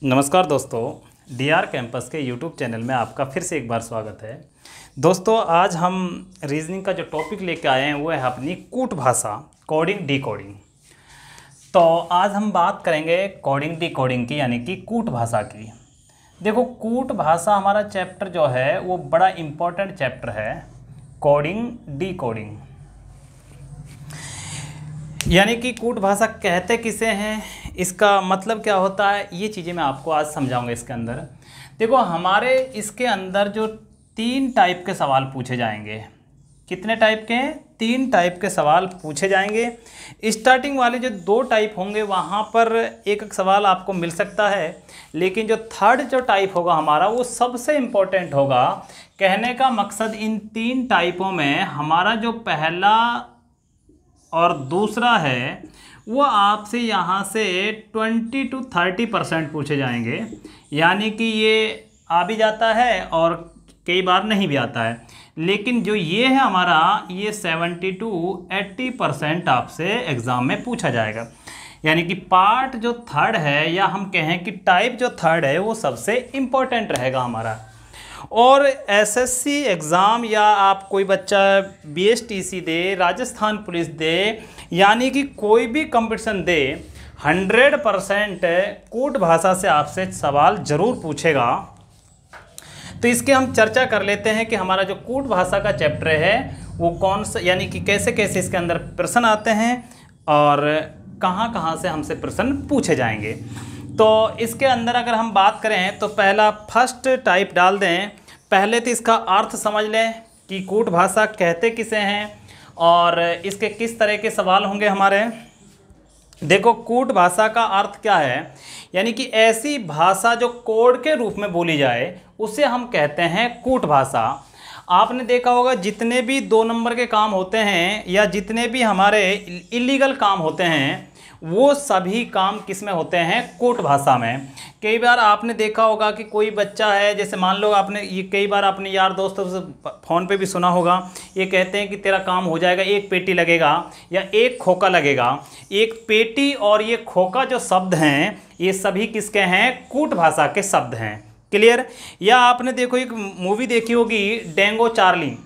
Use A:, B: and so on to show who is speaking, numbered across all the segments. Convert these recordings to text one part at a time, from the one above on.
A: नमस्कार दोस्तों, D R campus के यूट्यूब चैनल में आपका फिर से एक बार स्वागत है। दोस्तों, आज हम रीजनिंग का जो टॉपिक लेके आए हैं वो है अपनी कूट भाषा, कोडिंग डिकोडिंग। तो आज हम बात करेंगे कोडिंग डिकोडिंग की, यानी कि कूट भाषा की। देखो, कूट भाषा हमारा चैप्टर जो है वो बड़ा इम्पोर्टेंट चैप्टर है, कोडिंग डिकोडिंग। यानी कि कूट भाषा कहते किसे हैं, इसका मतलब क्या होता है, ये चीज़ें मैं आपको आज समझाऊंगा इसके अंदर। देखो, हमारे इसके अंदर जो 3 टाइप के सवाल पूछे जाएंगे। कितने टाइप के हैं? 3 टाइप के सवाल पूछे जाएंगे। स्टार्टिंग वाले जो 2 टाइप होंगे वहाँ पर एक एक सवाल आपको मिल सकता है, लेकिन जो थर्ड जो टाइप होगा हमारा वो सबसे इम्पोर्टेंट होगा। कहने का मकसद, इन 3 टाइपों में हमारा जो पहला और दूसरा है वो आपसे यहाँ से 20 to 30% पूछे जाएंगे। यानी कि ये आ भी जाता है और कई बार नहीं भी आता है, लेकिन जो ये है हमारा, ये 70 to 80% आपसे एग्ज़ाम में पूछा जाएगा। यानी कि पार्ट जो थर्ड है, या हम कहें कि टाइप जो थर्ड है, वो सबसे इम्पोर्टेंट रहेगा हमारा। और एसएससी एग्ज़ाम या आप कोई बच्चा बीएसटीसी दे, राजस्थान पुलिस दे, यानी कि कोई भी कंपटीशन दे, 100% कूट भाषा से आपसे सवाल ज़रूर पूछेगा। तो इसके हम चर्चा कर लेते हैं कि हमारा जो कूट भाषा का चैप्टर है वो कौन सा, यानी कि कैसे कैसे इसके अंदर प्रश्न आते हैं और कहाँ कहाँ से हमसे प्रश्न पूछे जाएंगे। तो इसके अंदर अगर हम बात करें तो पहला फर्स्ट टाइप डाल दें। पहले तो इसका अर्थ समझ लें कि कूट भाषा कहते किसे हैं और इसके किस तरह के सवाल होंगे हमारे। देखो, कूट भाषा का अर्थ क्या है, यानी कि ऐसी भाषा जो कोड के रूप में बोली जाए उसे हम कहते हैं कूट भाषा। आपने देखा होगा जितने भी 2 नंबर के काम होते हैं या जितने भी हमारे इलीगल काम होते हैं वो सभी काम किस में होते हैं? कूट भाषा में। कई बार आपने देखा होगा कि कोई बच्चा है, जैसे मान लो आपने ये कई बार अपने यार दोस्तों से फ़ोन पे भी सुना होगा, ये कहते हैं कि तेरा काम हो जाएगा, 1 पेटी लगेगा या 1 खोखा लगेगा। 1 पेटी और ये खोखा जो शब्द हैं ये सभी किसके हैं? कूट भाषा के शब्द हैं। क्लियर? या आपने देखो एक मूवी देखी होगी, डेंगो चार्ली।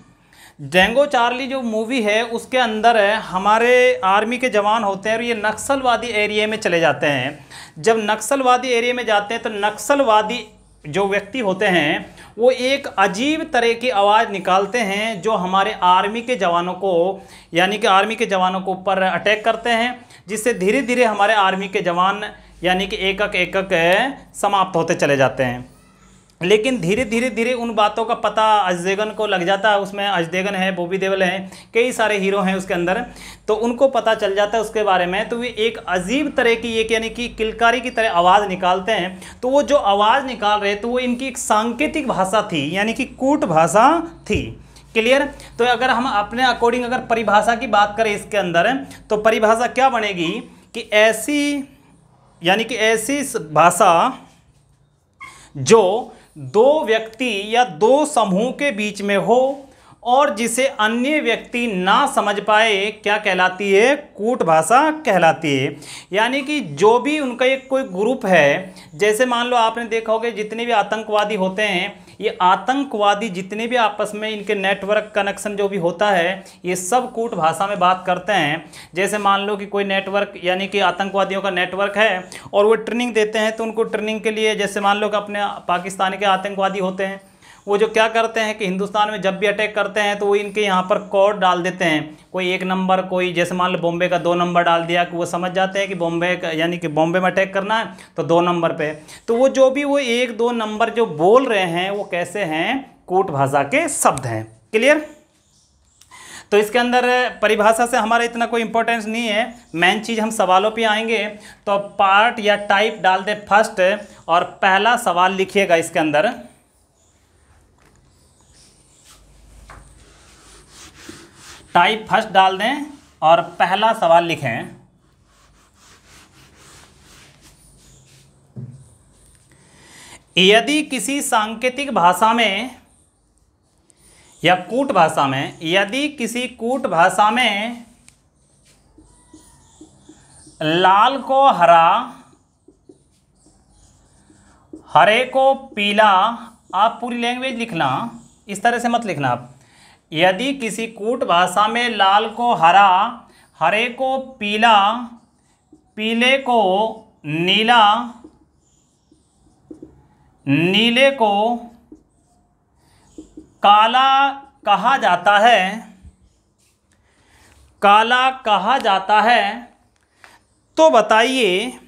A: डेंगो चार्ली जो मूवी है उसके अंदर हमारे आर्मी के जवान होते हैं और ये नक्सलवादी एरिया में चले जाते हैं। जब नक्सलवादी एरिया में जाते हैं तो नक्सलवादी जो व्यक्ति होते हैं वो एक अजीब तरह की आवाज़ निकालते हैं जो हमारे आर्मी के जवानों को, यानी कि आर्मी के जवानों को ऊपर अटैक करते हैं, जिससे धीरे धीरे हमारे आर्मी के जवान यानी कि एक एक समाप्त होते चले जाते हैं। लेकिन धीरे धीरे धीरे उन बातों का पता अजय देवगन को लग जाता है। उसमें अजय देवगन है, बॉबी देओल है, कई सारे हीरो हैं उसके अंदर, तो उनको पता चल जाता है उसके बारे में। तो वे एक अजीब तरह की, एक यानी कि किलकारी की तरह आवाज़ निकालते हैं। तो वो जो आवाज़ निकाल रहे तो वो इनकी एक सांकेतिक भाषा थी, यानी कि कूट भाषा थी। क्लियर? तो अगर हम अपने अकॉर्डिंग अगर परिभाषा की बात करें इसके अंदर, तो परिभाषा क्या बनेगी कि ऐसी, यानी कि ऐसी भाषा जो 2 व्यक्ति या 2 समूह के बीच में हो और जिसे अन्य व्यक्ति ना समझ पाए, क्या कहलाती है? कूट भाषा कहलाती है। यानी कि जो भी उनका एक कोई ग्रुप है, जैसे मान लो आपने देखा होगा जितने भी आतंकवादी होते हैं, ये आतंकवादी जितने भी आपस में इनके नेटवर्क कनेक्शन जो भी होता है ये सब कूट भाषा में बात करते हैं। जैसे मान लो कि कोई नेटवर्क, यानी कि आतंकवादियों का नेटवर्क है और वो ट्रेनिंग देते हैं, तो उनको ट्रेनिंग के लिए, जैसे मान लो कि अपने पाकिस्तान के आतंकवादी होते हैं, वो जो क्या करते हैं कि हिंदुस्तान में जब भी अटैक करते हैं तो वो इनके यहाँ पर कोड डाल देते हैं, कोई 1 नंबर, कोई जैसे मान लो बॉम्बे का 2 नंबर डाल दिया, कि वो समझ जाते हैं कि बॉम्बे का, यानी कि बॉम्बे में अटैक करना है तो 2 नंबर पे। तो वो जो भी वो 1-2 नंबर जो बोल रहे हैं वो कैसे हैं? कूट भाषा के शब्द हैं। क्लियर? तो इसके अंदर परिभाषा से हमारा इतना कोई इंपॉर्टेंस नहीं है, मेन चीज़ हम सवालों पे आएंगे। तो पार्ट या टाइप डाल दे फर्स्ट और पहला सवाल लिखिएगा इसके अंदर। टाइप फर्स्ट डाल दें और पहला सवाल लिखें। यदि किसी सांकेतिक भाषा में या कूट भाषा में, यदि किसी कूट भाषा में लाल को हरा हरे को पीला, आप पूरी लैंग्वेज लिखना, इस तरह से मत लिखना आप। यदि किसी कूट भाषा में लाल को हरा, हरे को पीला, पीले को नीला, नीले को काला कहा जाता है, काला कहा जाता है, तो बताइए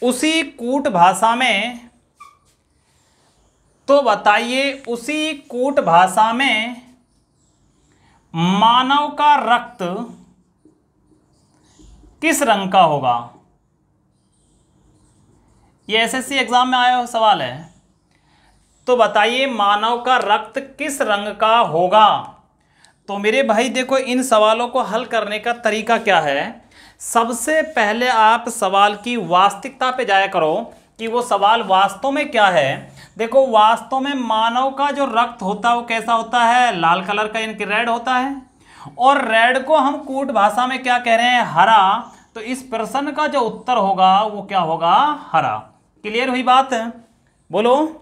A: उसी कूट भाषा में, तो बताइए उसी कूट भाषा में मानव का रक्त किस रंग का होगा? ये एसएससी एग्जाम में आया हुआ सवाल है। तो बताइए मानव का रक्त किस रंग का होगा? तो मेरे भाई देखो, इन सवालों को हल करने का तरीका क्या है। सबसे पहले आप सवाल की वास्तविकता पे जाया करो कि वो सवाल वास्तव में क्या है। देखो, वास्तव में मानव का जो रक्त होता है वो कैसा होता है? लाल कलर का, यानी कि रेड होता है। और रेड को हम कूट भाषा में क्या कह रहे हैं? हरा। तो इस प्रश्न का जो उत्तर होगा वो क्या होगा? हरा। क्लियर हुई बात है? बोलो।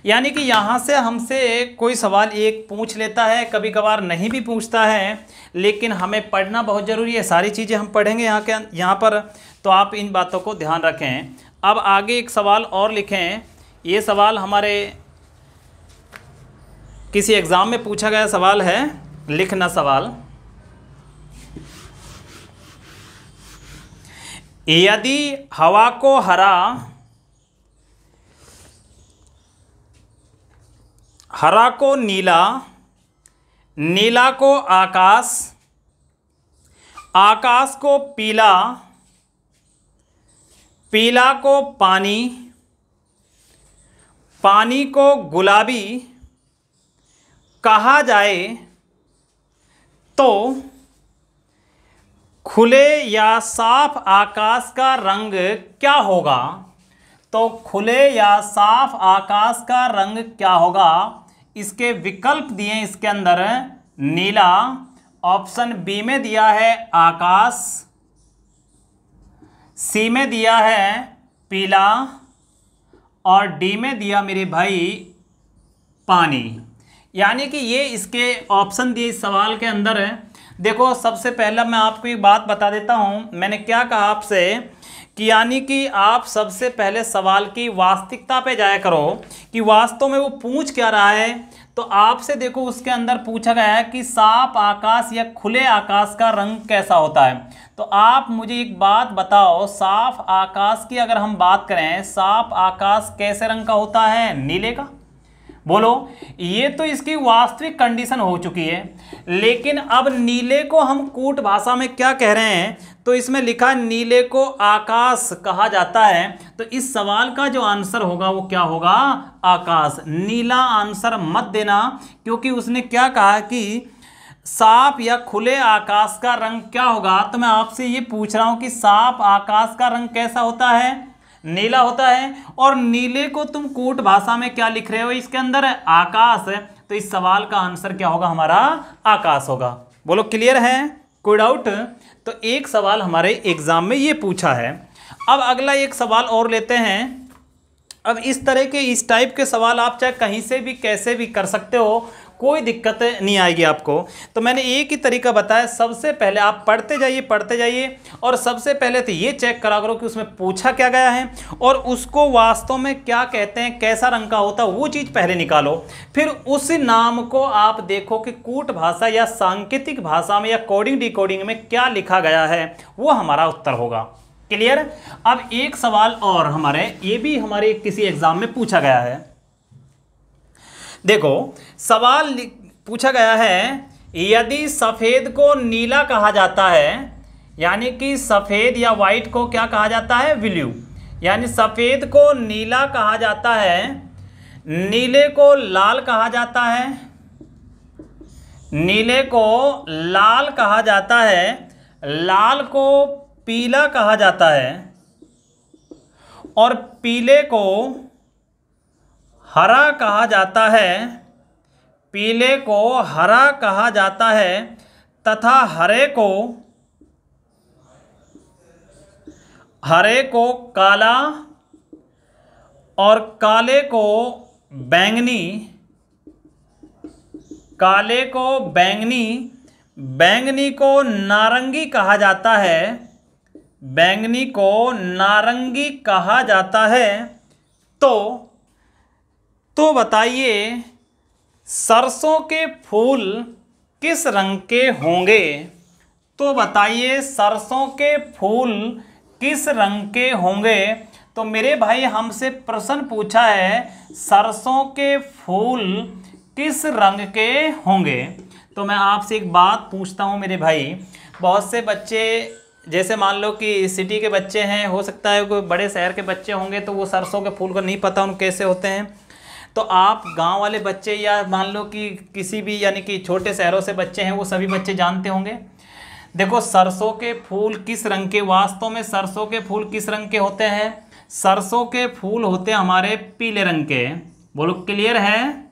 A: यानी कि यहाँ से हमसे कोई सवाल एक पूछ लेता है, कभी कभार नहीं भी पूछता है, लेकिन हमें पढ़ना बहुत ज़रूरी है। सारी चीज़ें हम पढ़ेंगे यहाँ पर, तो आप इन बातों को ध्यान रखें। अब आगे एक सवाल और लिखें। ये सवाल हमारे किसी एग्ज़ाम में पूछा गया सवाल है, लिखना सवाल। यदि हवा को हरा, हरा को नीला, नीला को आकाश, आकाश को पीला, पीला को पानी, पानी को गुलाबी कहा जाए, तो खुले या साफ आकाश का रंग क्या होगा? तो खुले या साफ आकाश का रंग क्या होगा? इसके विकल्प दिए इसके अंदर, नीला, ऑप्शन बी में दिया है आकाश, सी में दिया है पीला, और डी में दिया मेरे भाई पानी। यानी कि ये इसके ऑप्शन दिए इस सवाल के अंदर है। देखो, सबसे पहला मैं आपको एक बात बता देता हूँ। मैंने क्या कहा आपसे कि यानी कि आप सबसे पहले सवाल की वास्तविकता पे जाया करो कि वास्तव में वो पूछ क्या रहा है। तो आपसे देखो, उसके अंदर पूछा गया है कि साफ आकाश या खुले आकाश का रंग कैसा होता है। तो आप मुझे एक बात बताओ, साफ आकाश की अगर हम बात करें, साफ आकाश कैसे रंग का होता है? नीले का। बोलो, ये तो इसकी वास्तविक कंडीशन हो चुकी है। लेकिन अब नीले को हम कूट भाषा में क्या कह रहे हैं? तो इसमें लिखा नीले को आकाश कहा जाता है। तो इस सवाल का जो आंसर होगा वो क्या होगा? आकाश। नीला आंसर मत देना, क्योंकि उसने क्या कहा कि साफ या खुले आकाश का रंग क्या होगा। तो मैं आपसे ये पूछ रहा हूं कि साफ आकाश का रंग कैसा होता है? नीला होता है। और नीले को तुम कूट भाषा में क्या लिख रहे हो? इसके अंदर आकाश है। तो इस सवाल का आंसर क्या होगा? हमारा आकाश होगा। बोलो, क्लियर है? कोई डाउट? तो एक सवाल हमारे एग्जाम में ये पूछा है। अब अगला एक सवाल और लेते हैं। अब इस तरह के, इस टाइप के सवाल आप चाहे कहीं से भी कैसे भी कर सकते हो, कोई दिक्कत नहीं आएगी आपको। तो मैंने एक ही तरीका बताया। सबसे पहले आप पढ़ते जाइए, और सबसे पहले तो ये चेक करा करो कि उसमें पूछा क्या गया है और उसको वास्तव में क्या कहते हैं, कैसा रंग का होता है, वो चीज़ पहले निकालो। फिर उस नाम को आप देखो कि कूट भाषा या सांकेतिक भाषा में या कोडिंग डिकोडिंग में क्या लिखा गया है, वो हमारा उत्तर होगा। क्लियर? अब एक सवाल और हमारे, ये भी हमारे किसी एग्जाम में पूछा गया है। देखो, सवाल पूछा गया है, यदि सफ़ेद को नीला कहा जाता है, यानी कि सफ़ेद या वाइट को क्या कहा जाता है? ब्लू। यानी सफ़ेद को नीला कहा जाता है, नीले को लाल कहा जाता है, नीले को लाल कहा जाता है, लाल को पीला कहा जाता है, और पीले को हरा कहा जाता है, पीले को हरा कहा जाता है, तथा हरे को काला, और काले को बैंगनी, काले को बैंगनी, बैंगनी को नारंगी कहा जाता है, बैंगनी को नारंगी कहा जाता है। तो बताइए सरसों के फूल किस रंग के होंगे? तो बताइए सरसों के फूल किस रंग के होंगे? तो मेरे भाई हमसे प्रश्न पूछा है सरसों के फूल किस रंग के होंगे। तो मैं आपसे एक बात पूछता हूँ मेरे भाई, बहुत से बच्चे जैसे मान लो कि सिटी के बच्चे हैं, हो सकता है कोई बड़े शहर के बच्चे होंगे तो वो सरसों के फूल को नहीं पता उन कैसे होते हैं। तो आप गांव वाले बच्चे या मान लो कि किसी भी यानी कि छोटे शहरों से बच्चे हैं, वो सभी बच्चे जानते होंगे। देखो सरसों के फूल किस रंग के, वास्तव में सरसों के फूल किस रंग के होते हैं? सरसों के फूल होते हैं हमारे पीले रंग के। बोलो क्लियर है?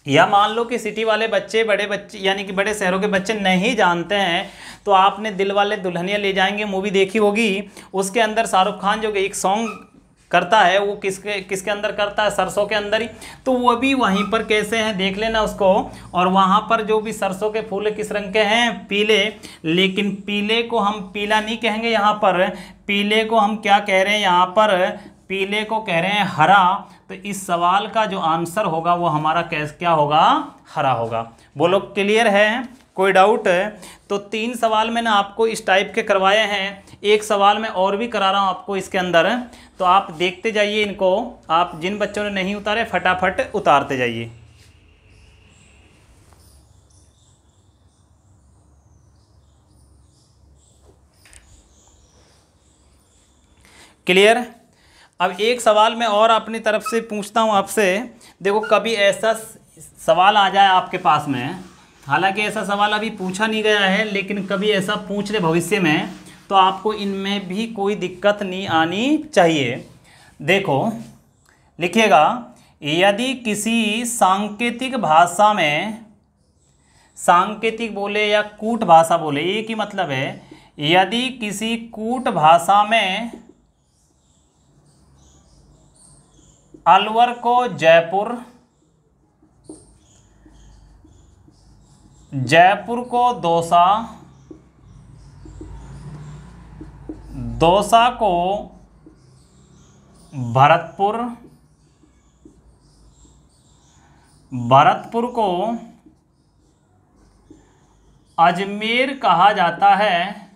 A: या मान लो कि सिटी वाले बच्चे, बड़े बच्चे यानी कि बड़े शहरों के बच्चे नहीं जानते हैं, तो आपने दिल वाले दुल्हनिया ले जाएंगे मूवी देखी होगी, उसके अंदर शाहरुख खान जो एक सॉन्ग करता है वो किसके अंदर करता है? सरसों के अंदर ही। तो वो भी वहीं पर कैसे हैं देख लेना उसको। और वहाँ पर जो भी सरसों के फूल किस रंग के हैं? पीले। लेकिन पीले को हम पीला नहीं कहेंगे यहाँ पर, पीले को हम क्या कह रहे हैं यहाँ पर? पीले को कह रहे हैं हरा। तो इस सवाल का जो आंसर होगा वो हमारा क्या होगा? हरा होगा। बोलो क्लियर है? कोई डाउट है? तो 3 सवाल मैंने आपको इस टाइप के करवाए हैं, एक सवाल मैं और भी करा रहा हूँ आपको इसके अंदर, तो आप देखते जाइए इनको। आप जिन बच्चों ने नहीं उतारे फटाफट उतारते जाइए। क्लियर? अब एक सवाल मैं और अपनी तरफ से पूछता हूँ आपसे। देखो कभी ऐसा सवाल आ जाए आपके पास में, हालांकि ऐसा सवाल अभी पूछा नहीं गया है, लेकिन कभी ऐसा पूछ ले भविष्य में तो आपको इनमें भी कोई दिक्कत नहीं आनी चाहिए। देखो लिखिएगा, यदि किसी सांकेतिक भाषा में, सांकेतिक बोले या कूट भाषा बोले एक ही मतलब है, यदि किसी कूट भाषा में अलवर को जयपुर, जयपुर को दौसा, दौसा को भरतपुर, भरतपुर को अजमेर कहा जाता है,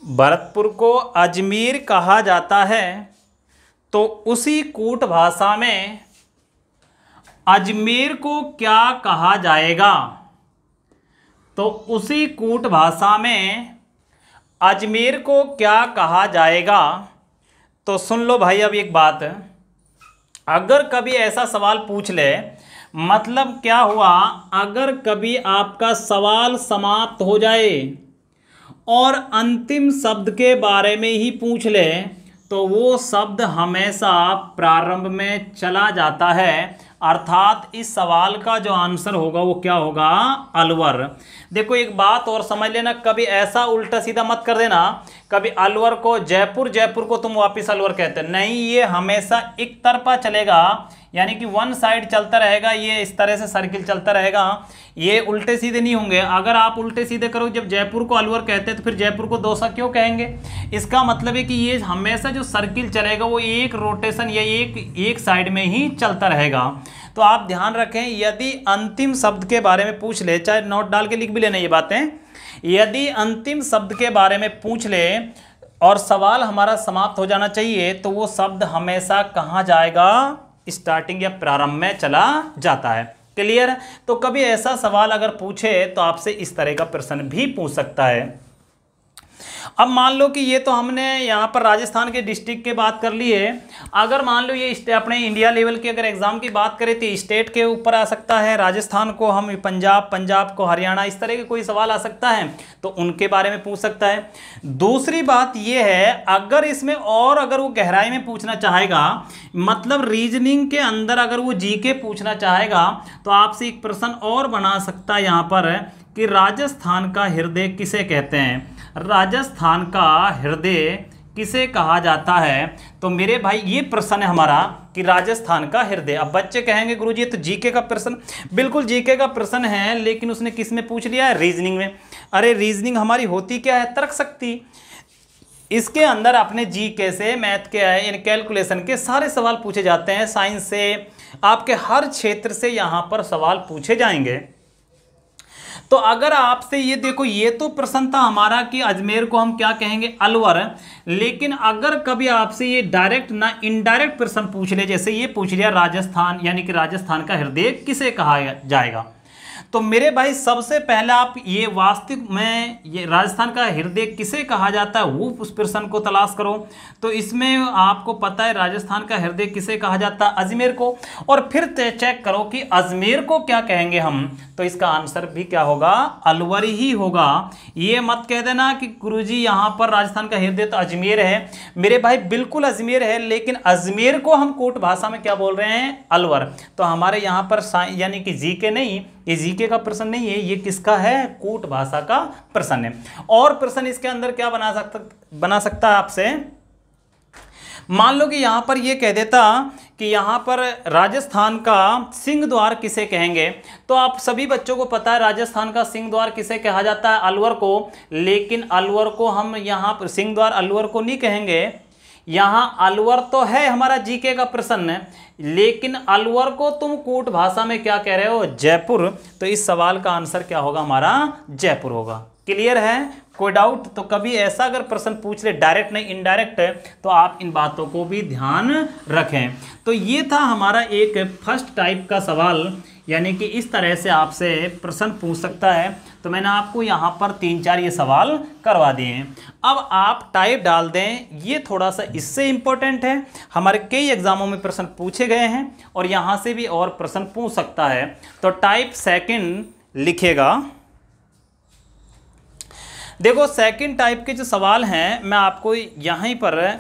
A: भरतपुर को अजमेर कहा जाता है, तो उसी कूट भाषा में अजमेर को क्या कहा जाएगा? तो उसी कूट भाषा में अजमेर को क्या कहा जाएगा? तो सुन लो भाई अब एक बात, अगर कभी ऐसा सवाल पूछ ले, मतलब क्या हुआ, अगर कभी आपका सवाल समाप्त हो जाए और अंतिम शब्द के बारे में ही पूछ ले, तो वो शब्द हमेशा प्रारंभ में चला जाता है, अर्थात इस सवाल का जो आंसर होगा वो क्या होगा? अलवर। देखो एक बात और समझ लेना, कभी ऐसा उल्टा सीधा मत कर देना, कभी अलवर को जयपुर, जयपुर को तुम वापस अलवर कहते नहीं, ये हमेशा एक तरफा चलेगा, यानी कि वन साइड चलता रहेगा, ये इस तरह से सर्किल चलता रहेगा, ये उल्टे सीधे नहीं होंगे। अगर आप उल्टे सीधे करो, जब जयपुर को अलवर कहते हैं तो फिर जयपुर को दौसा क्यों कहेंगे? इसका मतलब है कि ये हमेशा जो सर्किल चलेगा वो एक रोटेशन या एक साइड में ही चलता रहेगा। तो आप ध्यान रखें, यदि अंतिम शब्द के बारे में पूछ ले, चाहे नोट डाल के लिख भी लेना ये बातें, यदि अंतिम शब्द के बारे में पूछ ले और सवाल हमारा समाप्त हो जाना चाहिए, तो वो शब्द हमेशा कहाँ जाएगा? स्टार्टिंग या प्रारंभ में चला जाता है। क्लियर? तो कभी ऐसा सवाल अगर पूछे तो आपसे इस तरह का प्रश्न भी पूछ सकता है। अब मान लो कि ये तो हमने यहाँ पर राजस्थान के डिस्ट्रिक्ट की बात कर ली है, अगर मान लो ये अपने इंडिया लेवल के अगर एग्जाम की बात करें तो स्टेट के ऊपर आ सकता है, राजस्थान को हम पंजाब, पंजाब को हरियाणा, इस तरह के कोई सवाल आ सकता है तो उनके बारे में पूछ सकता है। दूसरी बात ये है, अगर इसमें और अगर वो गहराई में पूछना चाहेगा, मतलब रीजनिंग के अंदर अगर वो जीके पूछना चाहेगा, तो आपसे एक प्रश्न और बना सकता है यहाँ पर कि राजस्थान का हृदय किसे कहते हैं? राजस्थान का हृदय किसे कहा जाता है? तो मेरे भाई ये प्रश्न है हमारा कि राजस्थान का हृदय। अब बच्चे कहेंगे गुरुजी ये तो जीके का प्रश्न, बिल्कुल जीके का प्रश्न है, लेकिन उसने किस में पूछ लिया है? रीजनिंग में। अरे रीजनिंग हमारी होती क्या है? तर्क शक्ति। इसके अंदर अपने जीके से, मैथ के है, इन कैलकुलेशन के सारे सवाल पूछे जाते हैं। साइंस से, आपके हर क्षेत्र से यहाँ पर सवाल पूछे जाएंगे। तो अगर आपसे ये देखो, ये तो प्रश्न था हमारा कि अजमेर को हम क्या कहेंगे? अलवर। लेकिन अगर कभी आपसे ये डायरेक्ट ना इनडायरेक्ट प्रश्न पूछ ले, जैसे ये पूछ लिया राजस्थान, यानी कि राजस्थान का हृदय किसे कहा जाएगा, तो मेरे भाई सबसे पहले आप ये वास्तविक में ये राजस्थान का हृदय किसे कहा जाता है वो उस प्रश्न को तलाश करो। तो इसमें आपको पता है राजस्थान का हृदय किसे कहा जाता है? अजमेर को। और फिर चेक करो कि अजमेर को क्या कहेंगे हम, तो इसका आंसर भी क्या होगा? अलवर ही होगा। ये मत कह देना कि गुरुजी यहाँ पर राजस्थान का हृदय तो अजमेर है। मेरे भाई बिल्कुल अजमेर है, लेकिन अजमेर को हम कोट भाषा में क्या बोल रहे हैं? अलवर। तो हमारे यहाँ पर यानी कि जीके नहीं, ये जीके का प्रश्न नहीं है, ये किसका है? कूट भाषा का प्रश्न है। और प्रश्न इसके अंदर क्या बना सकता है आपसे? मान लो कि यहां पर ये कह देता कि यहां पर राजस्थान का सिंह द्वार किसे कहेंगे, तो आप सभी बच्चों को पता है राजस्थान का सिंह द्वार किसे कहा जाता है? अलवर को। लेकिन अलवर को हम यहां पर सिंह द्वार अलवर को नहीं कहेंगे। यहां अलवर तो है हमारा जीके का प्रश्न, लेकिन अलवर को तुम कूट भाषा में क्या कह रहे हो? जयपुर। तो इस सवाल का आंसर क्या होगा हमारा? जयपुर होगा। क्लियर है? कोई डाउट? तो कभी ऐसा अगर प्रश्न पूछ ले, डायरेक्ट नहीं इनडायरेक्ट, तो आप इन बातों को भी ध्यान रखें। तो ये था हमारा एक फर्स्ट टाइप का सवाल, यानी कि इस तरह से आपसे प्रश्न पूछ सकता है। तो मैंने आपको यहाँ पर 3-4 ये सवाल करवा दिए हैं। अब आप टाइप डाल दें, ये थोड़ा सा इससे इम्पोर्टेंट है, हमारे कई एग्जामों में प्रश्न पूछे गए हैं और यहाँ से भी और प्रश्न पूछ सकता है। तो टाइप सेकंड लिखेगा। देखो सेकंड टाइप के जो सवाल हैं मैं आपको यहीं पर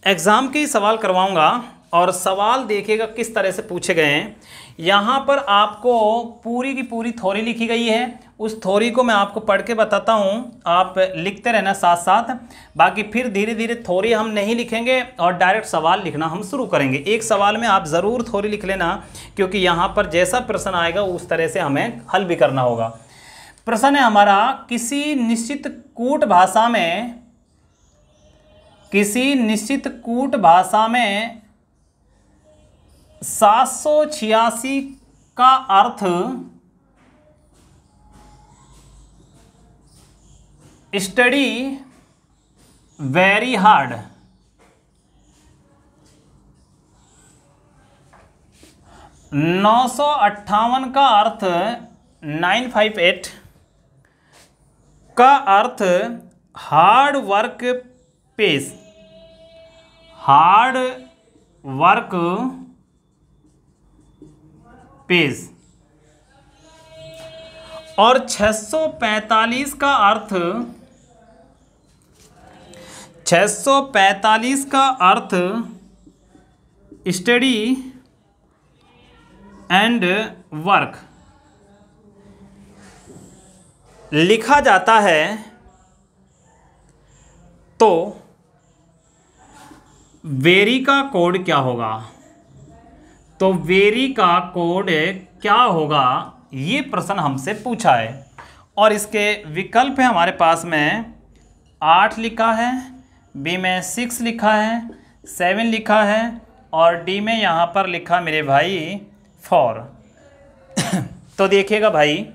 A: एग्ज़ाम के ही सवाल करवाऊंगा और सवाल देखिएगा किस तरह से पूछे गए हैं। यहाँ पर आपको पूरी की पूरी थ्योरी लिखी गई है, उस थ्योरी को मैं आपको पढ़ के बताता हूँ, आप लिखते रहना साथ साथ। बाकी फिर धीरे धीरे थ्योरी हम नहीं लिखेंगे और डायरेक्ट सवाल लिखना हम शुरू करेंगे। एक सवाल में आप ज़रूर थ्योरी लिख लेना, क्योंकि यहाँ पर जैसा प्रश्न आएगा उस तरह से हमें हल भी करना होगा। प्रश्न है हमारा, किसी निश्चित कूट भाषा में 786 का अर्थ स्टडी वेरी हार्ड, 958 का अर्थ 958 का अर्थ hard work pays, hard work pays. और 645 का अर्थ स्टडी एंड वर्क लिखा जाता है। तो वेरी का कोड क्या होगा? तो वेरी का कोड क्या होगा, ये प्रश्न हमसे पूछा है। और इसके विकल्प है हमारे पास में 8 लिखा है, बी में 6 लिखा है, 7 लिखा है और डी में यहाँ पर लिखा मेरे भाई 4। तो देखिएगा भाई,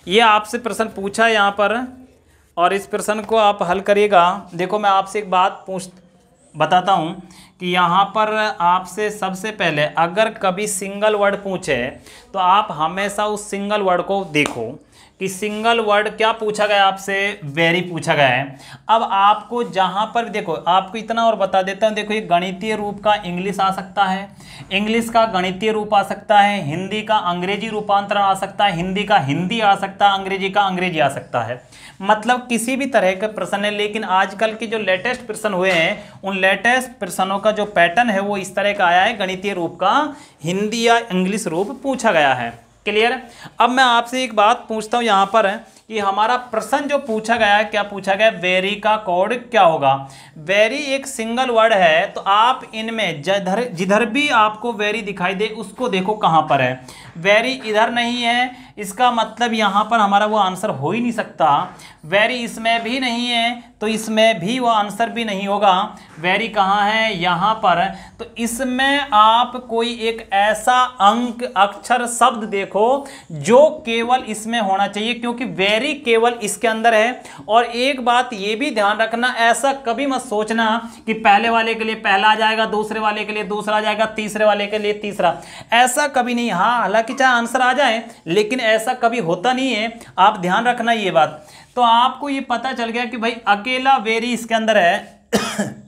A: ये आपसे प्रश्न पूछा है यहाँ पर और इस प्रश्न को आप हल करिएगा। देखो मैं आपसे एक बात बताता हूँ कि यहाँ पर आपसे सबसे पहले अगर कभी सिंगल वर्ड पूछे तो आप हमेशा उस सिंगल वर्ड को देखो कि सिंगल वर्ड क्या पूछा गया आपसे, वेरी पूछा गया है। अब आपको जहाँ पर देखो, आपको इतना और बता देता हूँ, देखो ये गणितीय रूप का इंग्लिश आ सकता है, इंग्लिश का गणितीय रूप आ सकता है, हिंदी का अंग्रेजी रूपांतरण आ सकता है, हिंदी का हिंदी आ सकता है, अंग्रेजी का अंग्रेजी आ सकता है, मतलब किसी भी तरह का प्रश्न है। लेकिन आजकल के जो लेटेस्ट प्रश्न हुए हैं उन लेटेस्ट प्रश्नों का जो पैटर्न है वो इस तरह का आया है, गणितीय रूप का हिंदी या इंग्लिश रूप पूछा गया है। क्लियर? अब मैं आपसे एक बात पूछता हूँ यहाँ पर, कि हमारा प्रश्न जो पूछा गया है, क्या पूछा गया, वेरी का कोड क्या होगा। वेरी एक सिंगल वर्ड है, तो आप इनमें जिधर भी आपको वेरी दिखाई दे उसको देखो कहाँ पर है। वेरी इधर नहीं है, इसका मतलब यहाँ पर हमारा वो आंसर हो ही नहीं सकता। वेरी इसमें भी नहीं है, तो इसमें भी वो आंसर भी नहीं होगा। वेरी कहाँ है, यहाँ पर। तो इसमें आप कोई एक ऐसा अंक, अक्षर, शब्द देखो जो केवल इसमें होना चाहिए, क्योंकि वेरी केवल इसके अंदर है। और एक बात ये भी ध्यान रखना, ऐसा कभी मत सोचना कि पहले वाले के लिए पहला आ जाएगा, दूसरे वाले के लिए दूसरा आ जाएगा, तीसरे वाले के लिए तीसरा, ऐसा कभी नहीं। हाँ, हालांकि चाहे आंसर आ जाए, लेकिन ऐसा कभी होता नहीं है, आप ध्यान रखना ये बात। तो आपको ये पता चल गया कि भाई अकेला वेरी इसके अंदर है।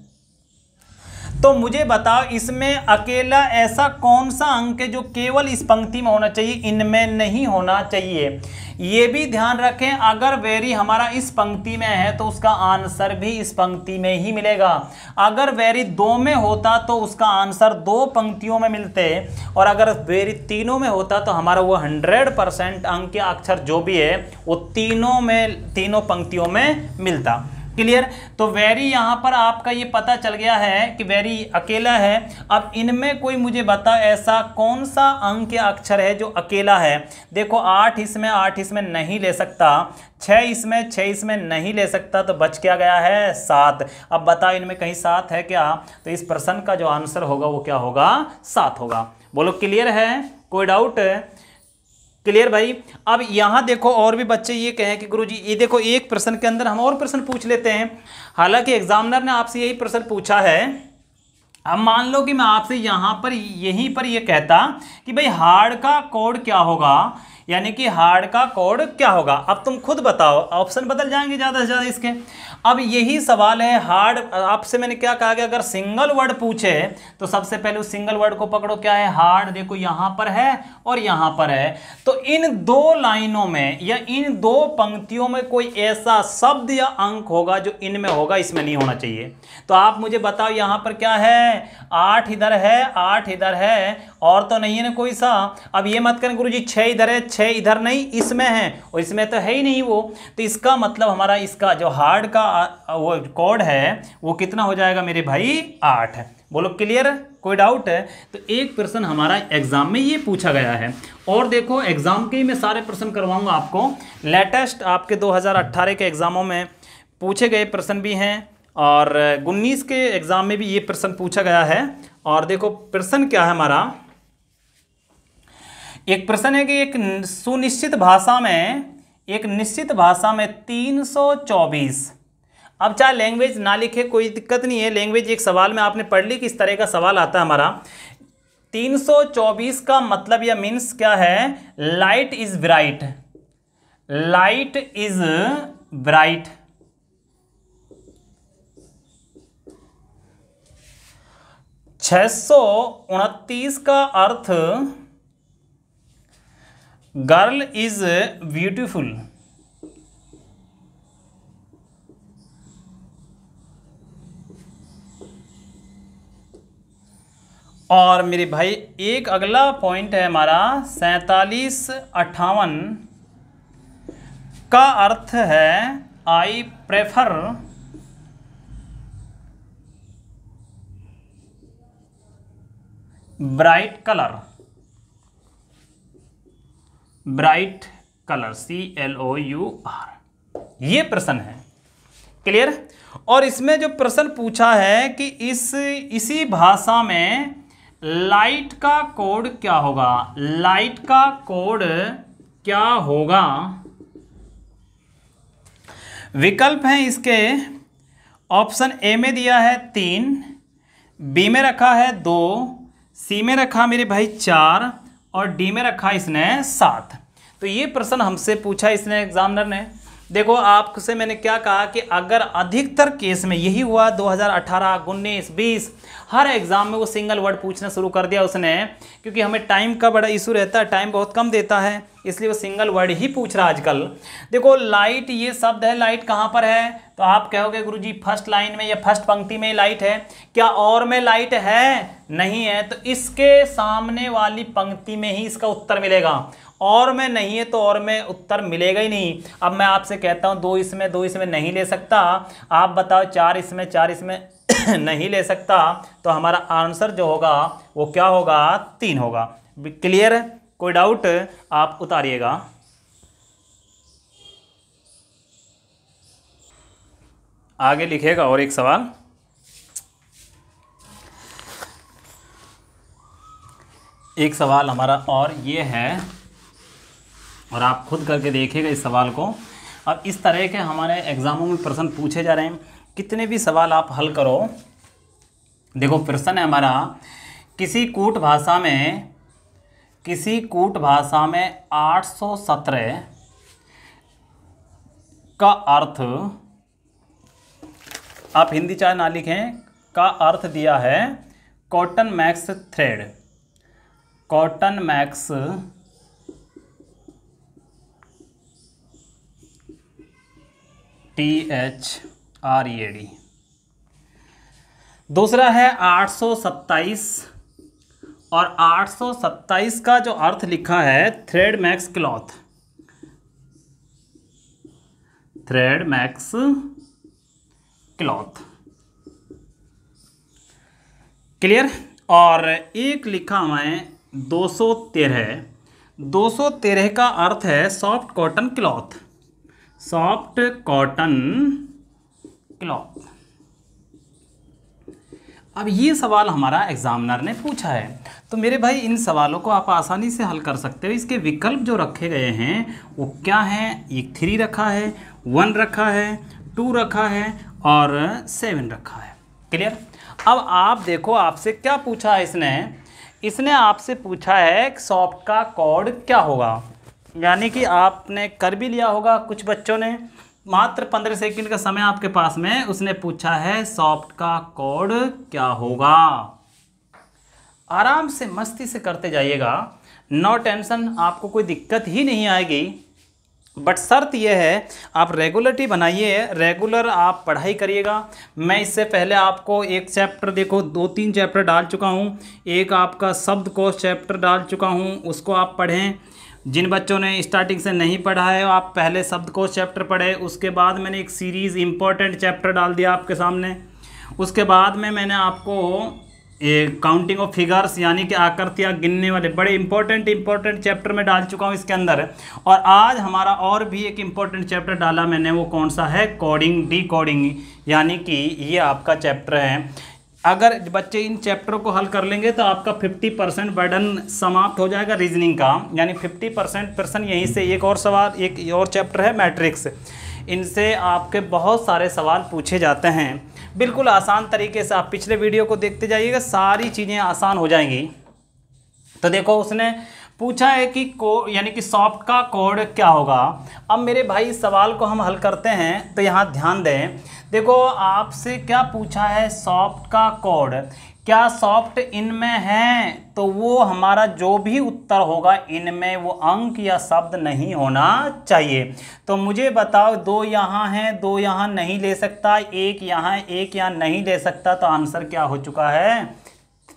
A: तो मुझे बताओ इसमें अकेला ऐसा कौन सा अंक है जो केवल इस पंक्ति में होना चाहिए, इनमें नहीं होना चाहिए। ये भी ध्यान रखें, अगर वेरी हमारा इस पंक्ति में है तो उसका आंसर भी इस पंक्ति में ही मिलेगा। अगर वेरी 2 में होता तो उसका आंसर 2 पंक्तियों में मिलते, और अगर वेरी 3 में होता तो हमारा वो 100% अंक या अक्षर जो भी है वो तीनों पंक्तियों में मिलता। क्लियर। तो वेरी यहाँ पर आपका ये पता चल गया है कि वेरी अकेला है। अब इनमें कोई मुझे बता ऐसा कौन सा अंक या अक्षर है जो अकेला है। देखो 8 इसमें नहीं ले सकता, 6 इसमें नहीं ले सकता, तो बच क्या गया है 7। अब बताओ इनमें कहीं 7 है क्या, तो इस प्रश्न का जो आंसर होगा वो क्या होगा, 7 होगा। बोलो क्लियर है, कोई डाउट है? क्लियर भाई। अब यहाँ देखो और भी बच्चे ये कहें कि गुरुजी ये देखो एक प्रश्न के अंदर हम और प्रश्न पूछ लेते हैं। हालांकि एग्जामिनर ने आपसे यही प्रश्न पूछा है। अब मान लो कि मैं आपसे यहाँ पर यहीं पर ये कहता कि भाई हार्ड का कोड क्या होगा, यानी कि हार्ड का कोड क्या होगा। अब तुम खुद बताओ, ऑप्शन बदल जाएंगे ज़्यादा से ज़्यादा इसके। अब यही सवाल है हार्ड, आपसे मैंने क्या कहा कि अगर सिंगल वर्ड पूछे तो सबसे पहले उस सिंगल वर्ड को पकड़ो, क्या है हार्ड। देखो यहाँ पर है और यहाँ पर है, तो इन 2 लाइनों में या इन 2 पंक्तियों में कोई ऐसा शब्द या अंक होगा जो इनमें होगा, इसमें नहीं होना चाहिए। तो आप मुझे बताओ यहाँ पर क्या है, 8 इधर है, 8 इधर है, और तो नहीं है ना कोई सा। अब ये मत करें गुरुजी 6 इधर है, 6 इधर नहीं, इसमें है, और इसमें तो है ही नहीं वो। तो इसका मतलब हमारा इसका जो हार्ड का वो कोड है वो कितना हो जाएगा मेरे भाई, 8 है। बोलो क्लियर, कोई डाउट है? तो एक प्रश्न हमारा एग्जाम में ये पूछा गया है। और देखो एग्जाम के ही मैं सारे प्रश्न करवाऊंगा आपको। लेटेस्ट आपके 2018 के एग्जामों में पूछे गए प्रश्न भी हैं, और 19 के एग्जाम में भी ये प्रश्न पूछा गया है। और देखो प्रश्न क्या है हमारा, एक प्रश्न है कि एक सुनिश्चित भाषा में, एक निश्चित भाषा में 324, अब चाहे लैंग्वेज ना लिखे कोई दिक्कत नहीं है, लैंग्वेज एक सवाल में आपने पढ़ ली कि इस तरह का सवाल आता है हमारा। 324 का मतलब या मीन्स क्या है, light is bright, light is bright. 629 का अर्थ गर्ल इज ब्यूटीफुल। और मेरे भाई एक अगला पॉइंट है हमारा 4758 का अर्थ है I prefer bright colour, bright colour CLOUR। ये प्रश्न है। क्लियर। और इसमें जो प्रश्न पूछा है कि इसी भाषा में लाइट का कोड क्या होगा, लाइट का कोड क्या होगा। विकल्प हैं इसके, ऑप्शन ए में दिया है 3, बी में रखा है 2, सी में रखा मेरे भाई 4, और डी में रखा इसने 7। तो ये प्रश्न हमसे पूछा इसने एग्जामिनर ने। देखो आपसे मैंने क्या कहा कि अगर अधिकतर केस में यही हुआ 2018, 19, 20 हर एग्जाम में वो सिंगल वर्ड पूछना शुरू कर दिया उसने, क्योंकि हमें टाइम का बड़ा इशू रहता है, टाइम बहुत कम देता है, इसलिए वो सिंगल वर्ड ही पूछ रहा है आजकल। देखो लाइट ये शब्द है, लाइट कहाँ पर है, तो आप कहोगे गुरुजी फर्स्ट लाइन में या फर्स्ट पंक्ति में लाइट है, क्या और में लाइट है, नहीं है, तो इसके सामने वाली पंक्ति में ही इसका उत्तर मिलेगा। और में नहीं है तो और में उत्तर मिलेगा ही नहीं। अब मैं आपसे कहता हूँ 2 इसमें नहीं ले सकता, आप बताओ 4 इसमें नहीं ले सकता, तो हमारा आंसर जो होगा वो क्या होगा, 3 होगा। क्लियर है? कोई डाउट आप उतारिएगा। आगे लिखेगा और एक सवाल, एक सवाल हमारा और ये है, और आप खुद करके देखिएगा इस सवाल को। अब इस तरह के हमारे एग्जामों में प्रश्न पूछे जा रहे हैं, कितने भी सवाल आप हल करो। देखो प्रश्न है हमारा, किसी कूट भाषा में 817 का अर्थ, आप हिंदी चाहे ना लिखें, का अर्थ दिया है cotton max thread, cotton max THREAD। दूसरा है 827, और 827 का जो अर्थ लिखा है thread max cloth, thread max cloth. Clear? और एक लिखा हुआ है 213 का अर्थ है soft cotton cloth, soft cotton cloth. अब ये सवाल हमारा एग्जामिनर ने पूछा है, तो मेरे भाई इन सवालों को आप आसानी से हल कर सकते हो। इसके विकल्प जो रखे गए हैं वो क्या हैं, एक 3 रखा है, 1 रखा है, 2 रखा है और 7 रखा है। क्लियर? अब आप देखो आपसे क्या पूछा है इसने आपसे पूछा है सॉफ्ट का कोड क्या होगा, यानी कि आपने कर भी लिया होगा कुछ बच्चों ने, मात्र 15 सेकंड का समय आपके पास में, उसने पूछा है सॉफ्ट का कोड क्या होगा। आराम से मस्ती से करते जाइएगा, नो टेंशन, आपको कोई दिक्कत ही नहीं आएगी। बट शर्त यह है आप रेगुलरिटी बनाइए, रेगुलर आप पढ़ाई करिएगा। मैं इससे पहले आपको एक चैप्टर, देखो 2-3 चैप्टर डाल चुका हूँ, एक आपका शब्दकोश चैप्टर डाल चुका हूँ, उसको आप पढ़ें। जिन बच्चों ने स्टार्टिंग से नहीं पढ़ा है आप पहले शब्दकोश चैप्टर पढ़े, उसके बाद मैंने एक सीरीज़ इम्पोर्टेंट चैप्टर डाल दिया आपके सामने। उसके बाद में मैंने आपको काउंटिंग ऑफ फिगर्स यानी कि आकृतियाँ गिनने वाले बड़े इंपॉर्टेंट चैप्टर में डाल चुका हूँ इसके अंदर। और आज हमारा और भी एक इम्पॉर्टेंट चैप्टर डाला मैंने, वो कौन सा है, कोडिंग डी कोडिंग, यानी कि ये आपका चैप्टर है। अगर बच्चे इन चैप्टरों को हल कर लेंगे तो आपका 50% बर्डन समाप्त हो जाएगा रीजनिंग का, यानी 50% प्रश्न यहीं से। एक और सवाल, एक और चैप्टर है मैट्रिक्स, इनसे आपके बहुत सारे सवाल पूछे जाते हैं बिल्कुल आसान तरीके से। आप पिछले वीडियो को देखते जाइएगा, सारी चीज़ें आसान हो जाएंगी। तो देखो उसने पूछा है कि यानी कि सॉफ्ट का कोड क्या होगा। अब मेरे भाई इस सवाल को हम हल करते हैं, तो यहाँ ध्यान दें। देखो आपसे क्या पूछा है, सॉफ्ट का कोड, क्या सॉफ्ट इनमें है, तो वो हमारा जो भी उत्तर होगा इनमें वो अंक या शब्द नहीं होना चाहिए। तो मुझे बताओ 2 यहाँ हैं, 2 यहाँ नहीं ले सकता, 1 यहाँ नहीं ले सकता, तो आंसर क्या हो चुका है,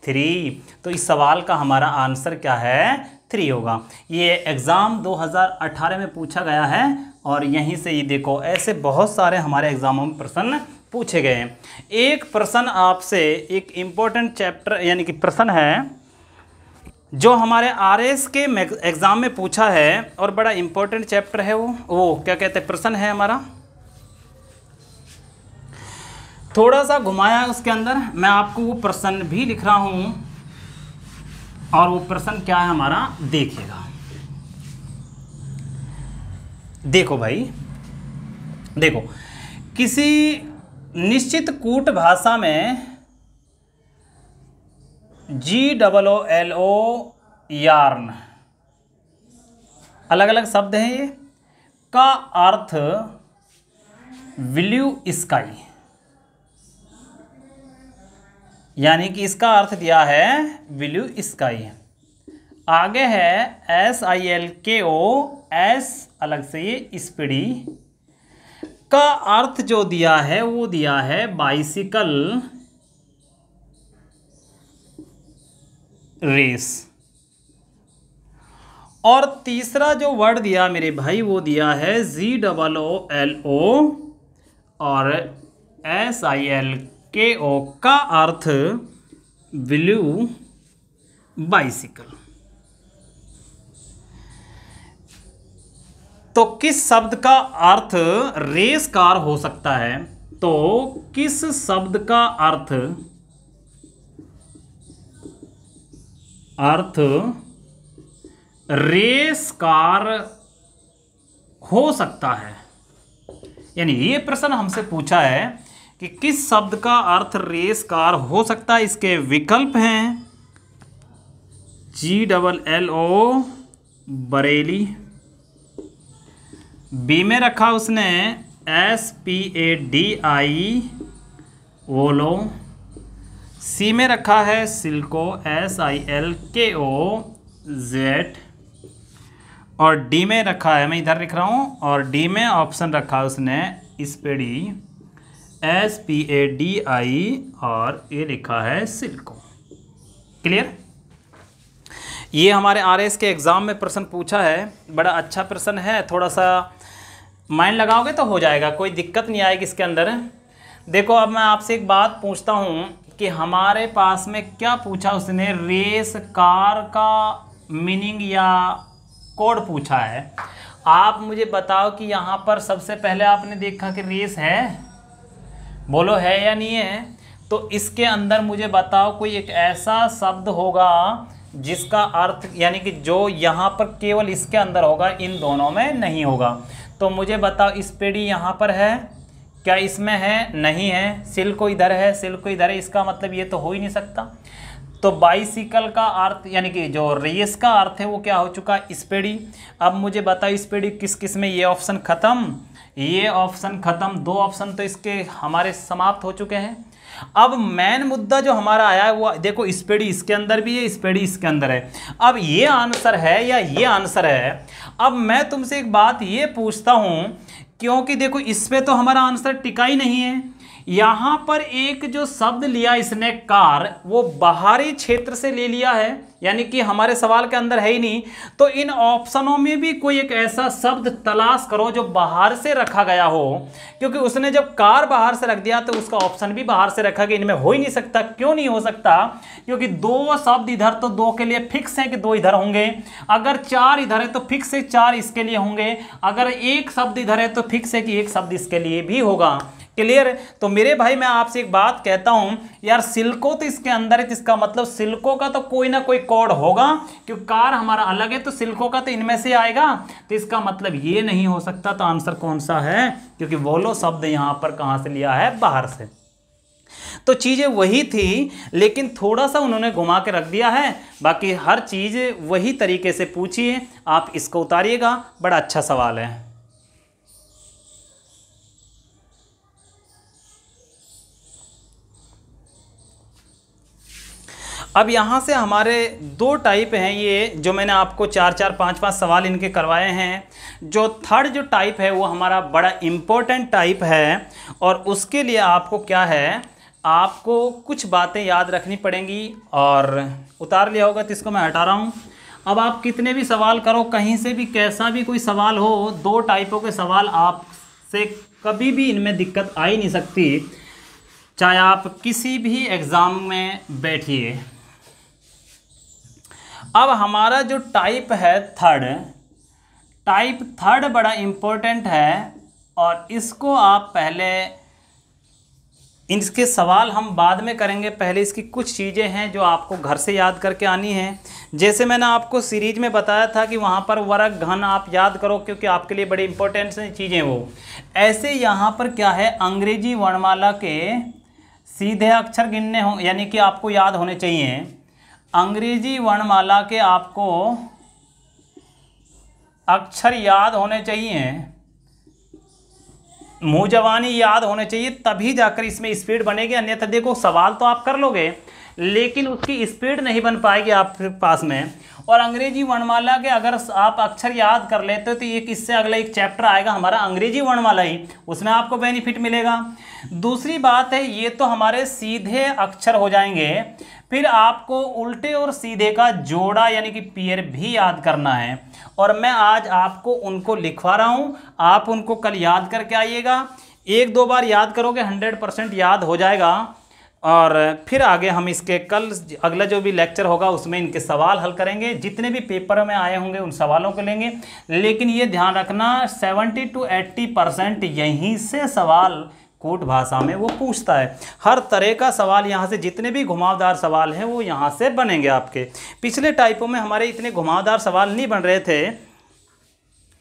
A: 3। तो इस सवाल का हमारा आंसर क्या है, 3 होगा। ये एग्ज़ाम 2018 में पूछा गया है, और यहीं से ये देखो ऐसे बहुत सारे हमारे एग्जामों में प्रश्न पूछे गए हैं। एक प्रश्न आपसे, एक इम्पोर्टेंट चैप्टर यानी कि प्रश्न है जो हमारे आरएस के एग्ज़ाम में पूछा है, और बड़ा इम्पोर्टेंट चैप्टर है वो क्या कहते हैं, प्रश्न है हमारा, थोड़ा सा घुमाया है उसके अंदर। मैं आपको वो प्रश्न भी लिख रहा हूँ, और वो प्रश्न क्या है हमारा देखिएगा। देखो भाई, देखो किसी निश्चित कूट भाषा में GOOLO यार्न, अलग अलग शब्द हैं ये, का अर्थ ब्लू स्काई, यानी कि इसका अर्थ दिया है ब्लू स्काई। आगे है SILKO, S अलग से ये स्पीडी, का अर्थ जो दिया है वो दिया है बाइसिकल रेस। और तीसरा जो वर्ड दिया मेरे भाई वो दिया है ZOOLO और SILKO का अर्थ ब्लू बाइसिकल। तो किस शब्द का अर्थ रेस कार हो सकता है? तो किस शब्द का अर्थ रेस कार हो सकता है? यानी ये प्रश्न हमसे पूछा है कि किस शब्द का अर्थ रेस कार हो सकता है। इसके विकल्प हैं GOOLO बरेली, बी में रखा उसने SPADI वोलो, सी में रखा है सिल्को SILKO जेट, और डी में रखा है, मैं इधर लिख रहा हूँ, और डी में ऑप्शन रखा उसने स्पेडी SPADI और ये लिखा है सिल्को। क्लियर? ये हमारे RS के एग्ज़ाम में प्रश्न पूछा है, बड़ा अच्छा प्रश्न है, थोड़ा सा माइंड लगाओगे तो हो जाएगा, कोई दिक्कत नहीं आएगी इसके अंदर। देखो अब मैं आपसे एक बात पूछता हूँ कि हमारे पास में क्या पूछा उसने, रेस कार का मीनिंग या कोड पूछा है। आप मुझे बताओ कि यहाँ पर सबसे पहले आपने देखा कि रेस है, बोलो है या नहीं है? तो इसके अंदर मुझे बताओ कोई एक ऐसा शब्द होगा जिसका अर्थ यानी कि जो यहाँ पर केवल इसके अंदर होगा, इन दोनों में नहीं होगा। तो मुझे बताओ स्पेडी यहाँ पर है क्या? इसमें है? नहीं है। सिल्को इधर है, सिल्को इधर है, इसका मतलब ये तो हो ही नहीं सकता। तो बाइसिकल का अर्थ यानी कि जो रेस का अर्थ है वो क्या हो चुका? स्पेडी। अब मुझे बताओ स्पेडी किस किस में? ये ऑप्शन ख़त्म, ये ऑप्शन ख़त्म, दो ऑप्शन तो इसके हमारे समाप्त हो चुके हैं। अब मेन मुद्दा जो हमारा आया है वो देखो, स्पेडी इसके अंदर भी है, स्पेडी इसके अंदर है। अब ये आंसर है या ये आंसर है? अब मैं तुमसे एक बात ये पूछता हूँ, क्योंकि देखो इसमें तो हमारा आंसर टिका ही नहीं है। यहाँ पर एक जो शब्द लिया इसने कार, वो बाहरी क्षेत्र से ले लिया है, यानी कि हमारे सवाल के अंदर है ही नहीं। तो इन ऑप्शनों में भी कोई एक ऐसा शब्द तलाश करो जो बाहर से रखा गया हो, क्योंकि उसने जब कार बाहर से रख दिया तो उसका ऑप्शन भी बाहर से रखा गया। इनमें हो ही नहीं सकता। क्यों नहीं हो सकता? क्योंकि दो शब्द इधर तो दो के लिए फिक्स है कि दो इधर होंगे, अगर चार इधर है तो फिक्स है चार इसके लिए होंगे, अगर एक शब्द इधर है तो फिक्स है कि एक शब्द इसके लिए भी होगा। क्लियर? तो मेरे भाई मैं आपसे एक बात कहता हूं यार, सिल्को तो इसके अंदर है, इसका मतलब सिल्को का तो कोई ना कोई कोड होगा, क्योंकि कार हमारा अलग है तो सिल्को का तो इनमें से आएगा। तो इसका मतलब ये नहीं हो सकता। तो आंसर कौन सा है? क्योंकि वोलो शब्द यहां पर कहां से लिया है? बाहर से। तो चीजें वही थी, लेकिन थोड़ा सा उन्होंने घुमा के रख दिया है। बाकी हर चीज वही तरीके से पूछिए, आप इसको उतारिएगा। बड़ा अच्छा सवाल है। अब यहाँ से हमारे दो टाइप हैं, ये जो मैंने आपको चार चार पाँच पाँच सवाल इनके करवाए हैं। जो थर्ड जो टाइप है वो हमारा बड़ा इम्पोर्टेंट टाइप है, और उसके लिए आपको क्या है, आपको कुछ बातें याद रखनी पड़ेंगी। और उतार लिया होगा तो इसको मैं हटा रहा हूँ। अब आप कितने भी सवाल करो, कहीं से भी कैसा भी कोई सवाल हो, दो टाइपों के सवाल आपसे कभी भी इनमें दिक्कत आ ही नहीं सकती, चाहे आप किसी भी एग्ज़ाम में बैठिए। अब हमारा जो टाइप है थर्ड, टाइप थर्ड बड़ा इम्पोर्टेंट है, और इसको आप पहले, इसके सवाल हम बाद में करेंगे, पहले इसकी कुछ चीज़ें हैं जो आपको घर से याद करके आनी है। जैसे मैंने आपको सीरीज में बताया था कि वहाँ पर वर्ग घन आप याद करो, क्योंकि आपके लिए बड़ी इंपॉर्टेंट चीज़ें वो। ऐसे यहाँ पर क्या है, अंग्रेजी वर्णमाला के सीधे अक्षर गिनने हो, यानी कि आपको याद होने चाहिए। अंग्रेजी वर्णमाला के आपको अक्षर याद होने चाहिए, मुँह जबानी याद होने चाहिए, तभी जाकर इसमें स्पीड बनेगी। अन्यथा देखो सवाल तो आप कर लोगे, लेकिन उसकी स्पीड नहीं बन पाएगी आपके पास में। और अंग्रेजी वर्णमाला के अगर आप अक्षर याद कर लेते हो तो एक इससे अगला एक चैप्टर आएगा हमारा अंग्रेजी वर्णमाला ही, उसमें आपको बेनिफिट मिलेगा। दूसरी बात है ये तो हमारे सीधे अक्षर हो जाएंगे, फिर आपको उल्टे और सीधे का जोड़ा यानी कि पेयर भी याद करना है, और मैं आज आपको उनको लिखवा रहा हूँ। आप उनको कल याद करके आइएगा, 1-2 बार याद करोगे 100% याद हो जाएगा। और फिर आगे हम इसके कल अगला जो भी लेक्चर होगा उसमें इनके सवाल हल करेंगे, जितने भी पेपर में आए होंगे उन सवालों को लेंगे। लेकिन ये ध्यान रखना 70 to 80% यहीं से सवाल कूट भाषा में वो पूछता है। हर तरह का सवाल यहाँ से, जितने भी घुमावदार सवाल हैं वो यहाँ से बनेंगे आपके। पिछले टाइपों में हमारे इतने घुमावदार सवाल नहीं बन रहे थे।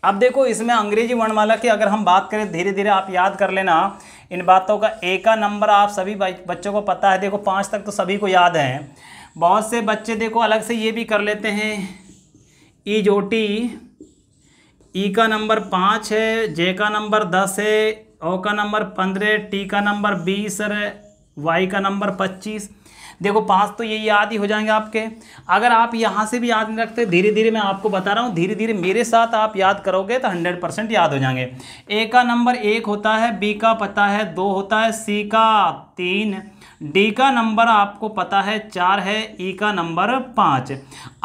A: अब देखो इसमें अंग्रेजी वर्णमाला की अगर हम बात करें, धीरे धीरे आप याद कर लेना इन बातों का। ए का नंबर आप सभी बच्चों को पता है, देखो 5 तक तो सभी को याद है। बहुत से बच्चे देखो अलग से ये भी कर लेते हैं, ईजोटी। ई का नंबर 5 है, जे का नंबर 10 है, ओ का नंबर 15, टी का नंबर 20 है, वाई का नंबर 25। देखो 5 तो ये याद ही हो जाएंगे आपके। अगर आप यहाँ से भी याद नहीं रखते, धीरे धीरे मैं आपको बता रहा हूँ, धीरे धीरे मेरे साथ आप याद करोगे तो 100% याद हो जाएंगे। ए का नंबर 1 होता है, बी का पता है 2 होता है, सी का 3, डी का नंबर आपको पता है 4 है, ई का नंबर 5।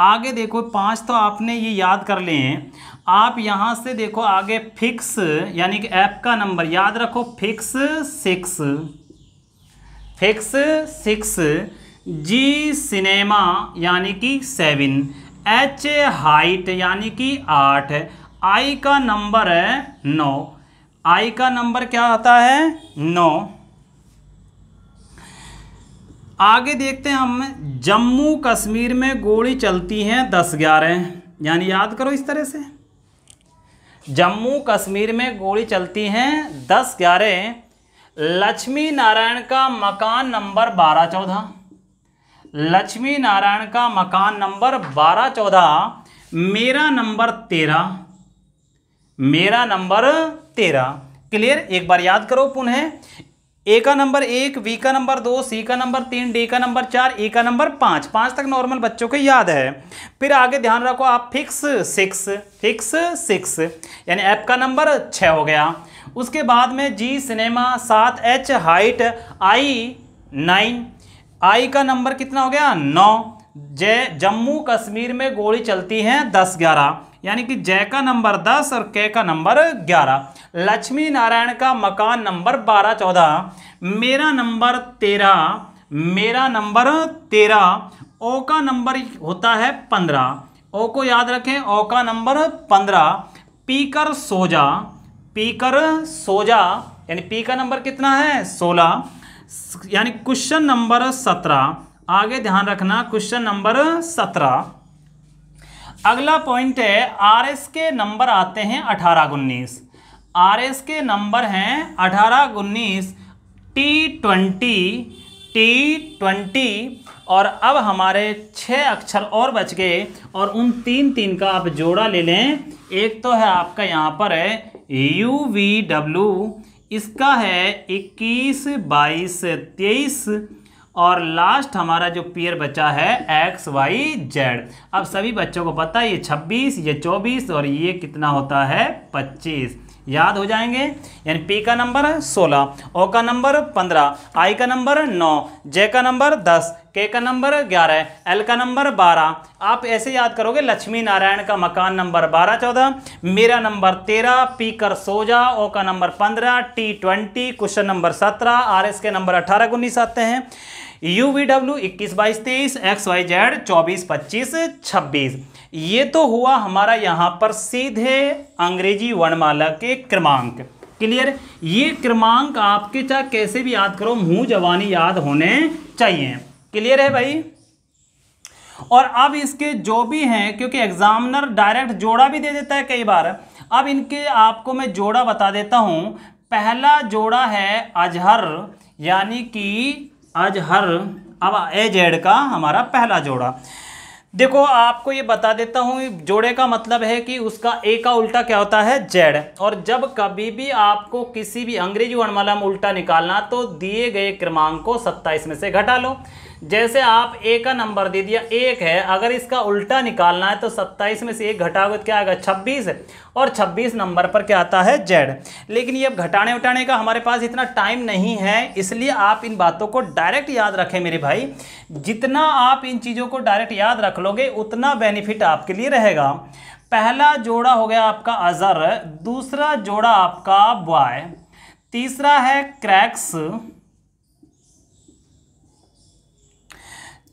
A: आगे देखो 5 तो आपने ये याद कर लिए हैं। आप यहाँ से देखो आगे फिक्स यानी कि एफ का नंबर याद रखो, फिक्स 6, जी सिनेमा यानी कि 7, एच हाइट यानी कि 8, आई का नंबर है 9, आई का नंबर क्या आता है 9। आगे देखते हैं हम, जम्मू कश्मीर में गोली चलती हैं 10-11, यानी याद करो इस तरह से, जम्मू कश्मीर में गोली चलती हैं 10-11। लक्ष्मी नारायण का मकान नंबर 12-14, लक्ष्मी नारायण का मकान नंबर 12-14, मेरा नंबर 13, मेरा नंबर 13। क्लियर? एक बार याद करो पुनः, ए का नंबर 1, बी का नंबर 2, सी का नंबर 3, डी का नंबर 4, ई का नंबर 5। 5 तक नॉर्मल बच्चों को याद है। फिर आगे ध्यान रखो आप, फिक्स 6 यानी एफ का नंबर 6 हो गया। उसके बाद में जी सिनेमा 7, एच हाइट, आई 9, आई का नंबर कितना हो गया 9। जे जम्मू कश्मीर में गोली चलती हैं 10-11 यानी कि जय का नंबर 10 और के का नंबर 11। लक्ष्मी नारायण का मकान नंबर 12-14, मेरा नंबर 13, मेरा नंबर 13। ओ का नंबर होता है 15, ओ को याद रखें, ओ का नंबर 15। पीकर सोजा, पीकर सोजा यानी पी का नंबर कितना है 16 यानी क्वेश्चन नंबर 17। आगे ध्यान रखना क्वेश्चन नंबर 17। अगला पॉइंट है, आरएस के नंबर आते हैं 18-19, आरएस के नंबर हैं 18-19, T20 और अब हमारे 6 अक्षर और बच गए और उन 3 का आप जोड़ा ले लें। एक तो है आपका यहाँ पर है UVW, इसका है 21, 22, 23 और लास्ट हमारा जो पेयर बचा है XYZ। अब सभी बच्चों को पता है ये 26, ये 24 और ये कितना होता है 25, याद हो जाएंगे। यानी पी का नंबर 16, ओ का नंबर 15, आई का नंबर 9, जे का नंबर 10, के का नंबर 11, एल का नंबर 12। आप ऐसे याद करोगे, लक्ष्मी नारायण का मकान नंबर 12-14, मेरा नंबर 13, पी कर सोजा, ओ का number 15, T20 question number 17, RS के नंबर 18-19 आते हैं, UVW 21, 22, 23, XYZ 24, 25, 26। ये तो हुआ हमारा यहाँ पर सीधे अंग्रेजी वर्णमाला के क्रमांक। क्लियर? ये क्रमांक आपके चाहे कैसे भी याद करो, मुंह जबानी याद होने चाहिए। क्लियर है भाई? और अब इसके जो भी हैं, क्योंकि एग्जामिनर डायरेक्ट जोड़ा भी दे देता है कई बार, अब इनके आपको मैं जोड़ा बता देता हूँ। पहला जोड़ा है अजहर यानी कि अजहर, अब AZ का हमारा पहला जोड़ा। देखो आपको ये बता देता हूँ, जोड़े का मतलब है कि उसका ए का उल्टा क्या होता है Z। और जब कभी भी आपको किसी भी अंग्रेजी वर्णमाला में उल्टा निकालना तो दिए गए क्रमांक को 27 में से घटा लो। जैसे आप ए का नंबर दे दिया 1 है, अगर इसका उल्टा निकालना है तो 27 में से 1 घटाओगे तो क्या आएगा 26, और 26 नंबर पर क्या आता है जेड। लेकिन ये अब घटाने उठाने का हमारे पास इतना टाइम नहीं है, इसलिए आप इन बातों को डायरेक्ट याद रखें मेरे भाई। जितना आप इन चीज़ों को डायरेक्ट याद रख लोगे उतना बेनिफिट आपके लिए रहेगा। पहला जोड़ा हो गया आपका अजर, दूसरा जोड़ा आपका बॉय, तीसरा है क्रैक्स,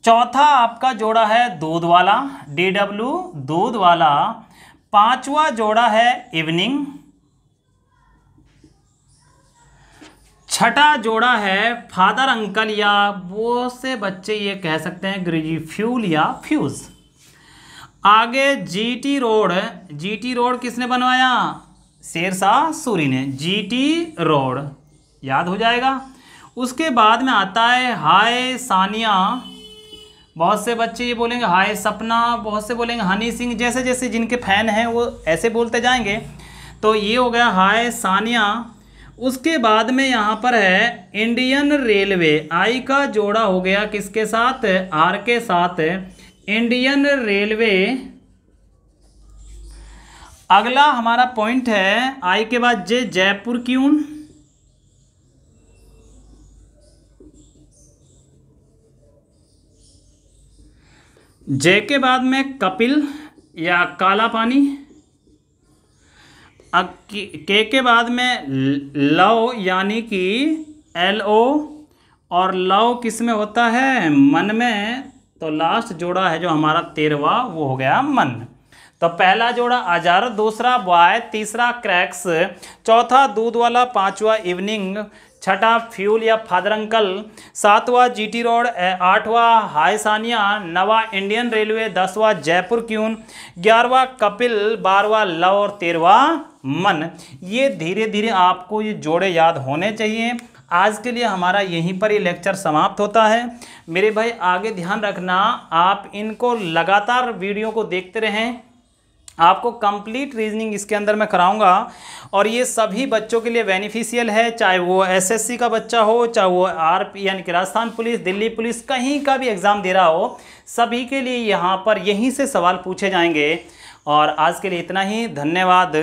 A: चौथा आपका जोड़ा है दूध वाला DW दूध वाला, पांचवा जोड़ा है इवनिंग, छठा जोड़ा है फादर अंकल या वो से बच्चे ये कह सकते हैं ग्रेजी फ्यूल या फ्यूज। आगे GT रोड किसने बनवाया? शेरशाह सूरी ने, GT रोड याद हो जाएगा। उसके बाद में आता है हाय सानिया, बहुत से बच्चे ये बोलेंगे हाय सपना, बहुत से बोलेंगे हनी सिंह, जैसे जैसे जिनके फैन हैं वो ऐसे बोलते जाएंगे। तो ये हो गया हाय सानिया। उसके बाद में यहाँ पर है इंडियन रेलवे, आई का जोड़ा हो गया किसके साथ? आर के साथ, इंडियन रेलवे। अगला हमारा पॉइंट है आई के बाद जे, जयपुर क्यून, जे के बाद में कपिल या काला पानी, के बाद में लव यानी कि LO, और लव किस में होता है? मन में। तो लास्ट जोड़ा है जो हमारा 13वां वो हो गया मन। तो पहला जोड़ा अजर, दूसरा बॉय, तीसरा क्रैक्स, चौथा दूध वाला, पांचवा इवनिंग, छठा फ्यूल या फादर अंकल, सातवां GT रोड, आठवां हाय सानिया, नवा इंडियन रेलवे, 10वां जयपुर क्यून, 11वां कपिल, 12वां लव और 13वां मन। ये धीरे धीरे आपको ये जोड़े याद होने चाहिए। आज के लिए हमारा यहीं पर ये लेक्चर समाप्त होता है। मेरे भाई आगे ध्यान रखना, आप इनको लगातार वीडियो को देखते रहें, आपको कंप्लीट रीजनिंग इसके अंदर मैं कराऊंगा और ये सभी बच्चों के लिए बेनिफिशियल है, चाहे वो SSC का बच्चा हो, चाहे वो RP यानी कि राजस्थान पुलिस, दिल्ली पुलिस, कहीं का भी एग्ज़ाम दे रहा हो, सभी के लिए यहाँ पर यहीं से सवाल पूछे जाएंगे। और आज के लिए इतना ही, धन्यवाद।